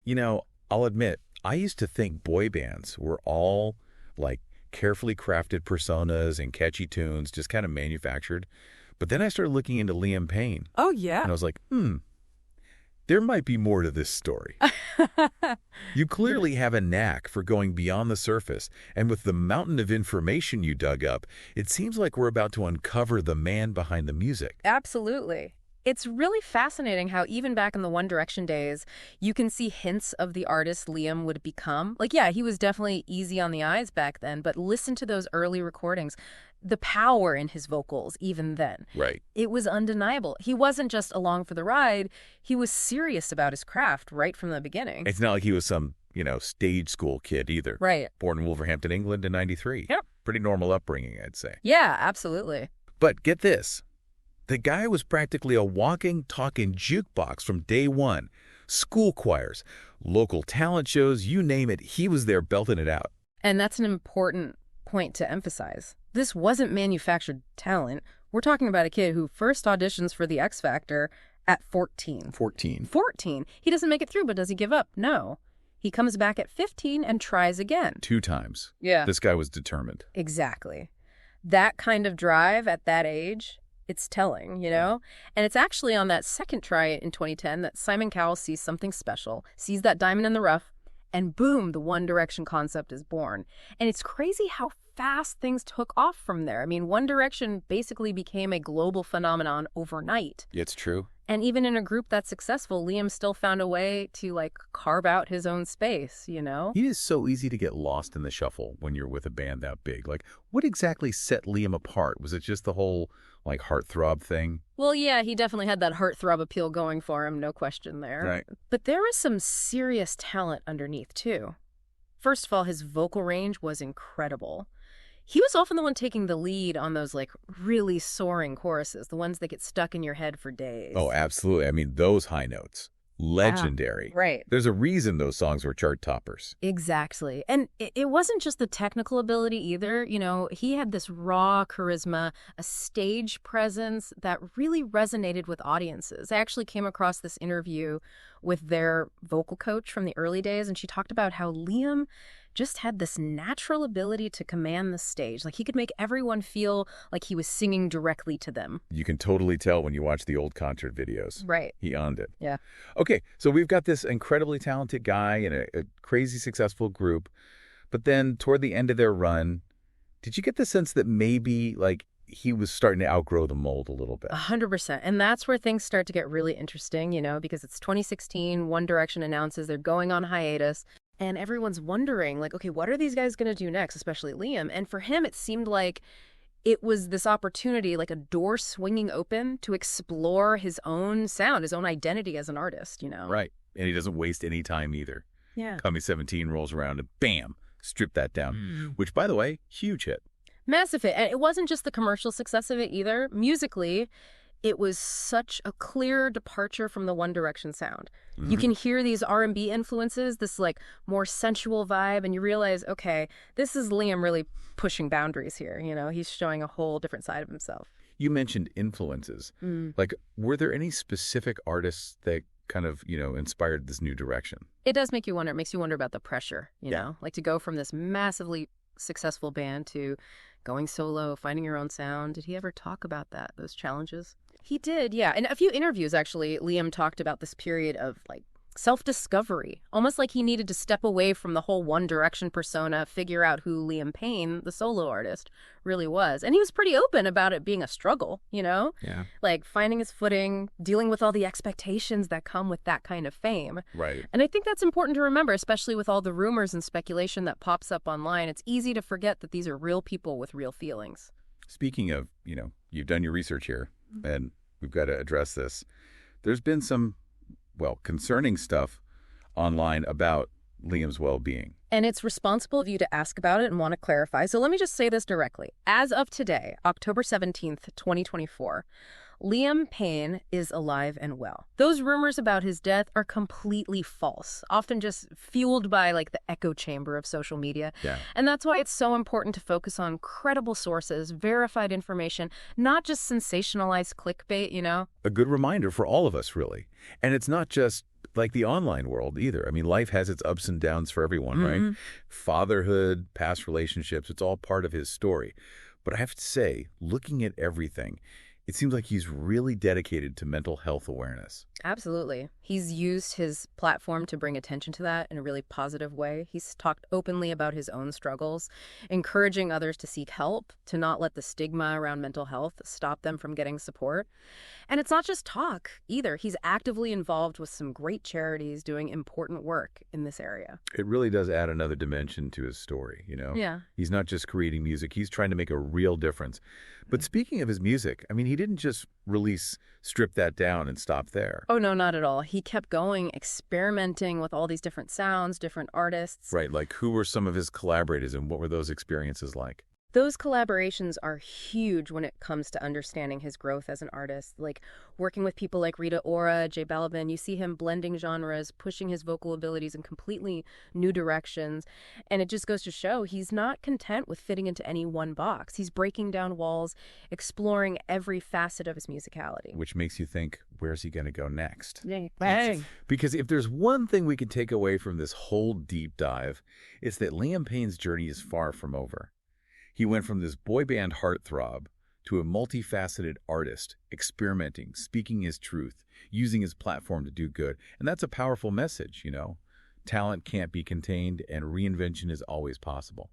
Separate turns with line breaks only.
I'll admit, I used to think boy bands were all like carefully crafted personas and catchy tunes, just kind of manufactured. But then I started looking into Liam Payne.
Oh, yeah.
And I was like, there might be more to this story. You clearly have a knack for going beyond the surface, and with the mountain of information you dug up, it seems like we're about to uncover the man behind the music.
Absolutely. It's really fascinating how even back in the One Direction days, you can see hints of the artist Liam would become. Like, yeah, he was definitely easy on the eyes back then, but listen to those early recordings. The power in his vocals, even then.
Right.
It was undeniable. He wasn't just along for the ride. He was serious about his craft right from the beginning.
It's not like he was some, stage school kid either.
Right.
Born in Wolverhampton, England in '93.
Yep.
Pretty normal upbringing, I'd say.
Yeah, absolutely.
But get this. The guy was practically a walking, talking jukebox from day one. School choirs, local talent shows, you name it, he was there belting it out.
And that's an important point to emphasize. This wasn't manufactured talent. We're talking about a kid who first auditions for the X Factor at 14. 14. He doesn't make it through, but does he give up? No. He comes back at 15 and tries again.
2 times.
Yeah.
This guy was determined.
Exactly. That kind of drive at that age, it's telling, And it's actually on that second try in 2010 that Simon Cowell sees something special, sees that diamond in the rough, and boom, the One Direction concept is born. And it's crazy how fast things took off from there. I mean, One Direction basically became a global phenomenon overnight.
It's true.
And even in a group that's successful, Liam still found a way to, carve out his own space,
It is so easy to get lost in the shuffle when you're with a band that big. What exactly set Liam apart? Was it just the whole, heartthrob thing?
Well, yeah, he definitely had that heartthrob appeal going for him, no question there.
Right.
But there was some serious talent underneath, too. First of all, his vocal range was incredible. He was often the one taking the lead on those, really soaring choruses, the ones that get stuck in your head for days.
Oh, absolutely. I mean, those high notes. Legendary.
Right.
There's a reason those songs were chart toppers.
Exactly. And it wasn't just the technical ability either. He had this raw charisma, a stage presence that really resonated with audiences. I actually came across this interview with their vocal coach from the early days, and she talked about how Liam just had this natural ability to command the stage. He could make everyone feel like he was singing directly to them.
You can totally tell when you watch the old concert videos.
Right.
He owned it.
Yeah.
Okay, so we've got this incredibly talented guy in a crazy successful group, but then toward the end of their run, did you get the sense that maybe, he was starting to outgrow the mold a little bit?
100%. And that's where things start to get really interesting, because it's 2016, One Direction announces they're going on hiatus. And everyone's wondering, okay, what are these guys going to do next, especially Liam? And for him, it seemed like it was this opportunity, a door swinging open to explore his own sound, his own identity as an artist,
Right. And he doesn't waste any time either.
Yeah.
Coming 17 rolls around and bam, strip that down. Which, by the way, huge hit.
Massive hit. And it wasn't just the commercial success of it either. Musically, it was such a clear departure from the One Direction sound. You can hear these R&B influences, this more sensual vibe, and you realize, okay, this is Liam really pushing boundaries here. He's showing a whole different side of himself.
You mentioned influences. Were there any specific artists that kind of, inspired this new direction?
It does make you wonder. It makes you wonder about the pressure, you know, to go from this massively successful band to going solo, finding your own sound. Did he ever talk about that, those challenges? He did, yeah. In a few interviews, actually, Liam talked about this period of self-discovery, almost like he needed to step away from the whole One Direction persona, figure out who Liam Payne, the solo artist, really was. And he was pretty open about it being a struggle,
Yeah.
Finding his footing, dealing with all the expectations that come with that kind of fame.
Right.
And I think that's important to remember, especially with all the rumors and speculation that pops up online. It's easy to forget that these are real people with real feelings.
Speaking of, you've done your research here, and we've got to address this. There's been some concerning stuff online about Liam's well-being.
And it's responsible of you to ask about it and want to clarify. So let me just say this directly. As of today, October 17th, 2024, Liam Payne is alive and well. Those rumors about his death are completely false, often just fueled by the echo chamber of social media.
Yeah.
And that's why it's so important to focus on credible sources, verified information, not just sensationalized clickbait,
A good reminder for all of us, really. And it's not just like the online world either. I mean, life has its ups and downs for everyone, right? Fatherhood, past relationships, it's all part of his story. But I have to say, looking at everything, it seems like he's really dedicated to mental health awareness.
Absolutely. He's used his platform to bring attention to that in a really positive way. He's talked openly about his own struggles, encouraging others to seek help, to not let the stigma around mental health stop them from getting support. And it's not just talk either. He's actively involved with some great charities doing important work in this area.
It really does add another dimension to his story,
Yeah.
He's not just creating music, he's trying to make a real difference. But speaking of his music, I mean, he didn't just release Strip That Down and stop there.
Oh, no, not at all. He kept going, experimenting with all these different sounds, different artists.
Right, like who were some of his collaborators and what were those experiences like?
Those collaborations are huge when it comes to understanding his growth as an artist. Like working with people like Rita Ora, J Balvin, you see him blending genres, pushing his vocal abilities in completely new directions. And it just goes to show he's not content with fitting into any one box. He's breaking down walls, exploring every facet of his musicality.
Which makes you think, where's he going to go next?
Bang.
Because if there's one thing we can take away from this whole deep dive, it's that Liam Payne's journey is far from over. He went from this boy band heartthrob to a multifaceted artist, experimenting, speaking his truth, using his platform to do good. And that's a powerful message, Talent can't be contained and reinvention is always possible.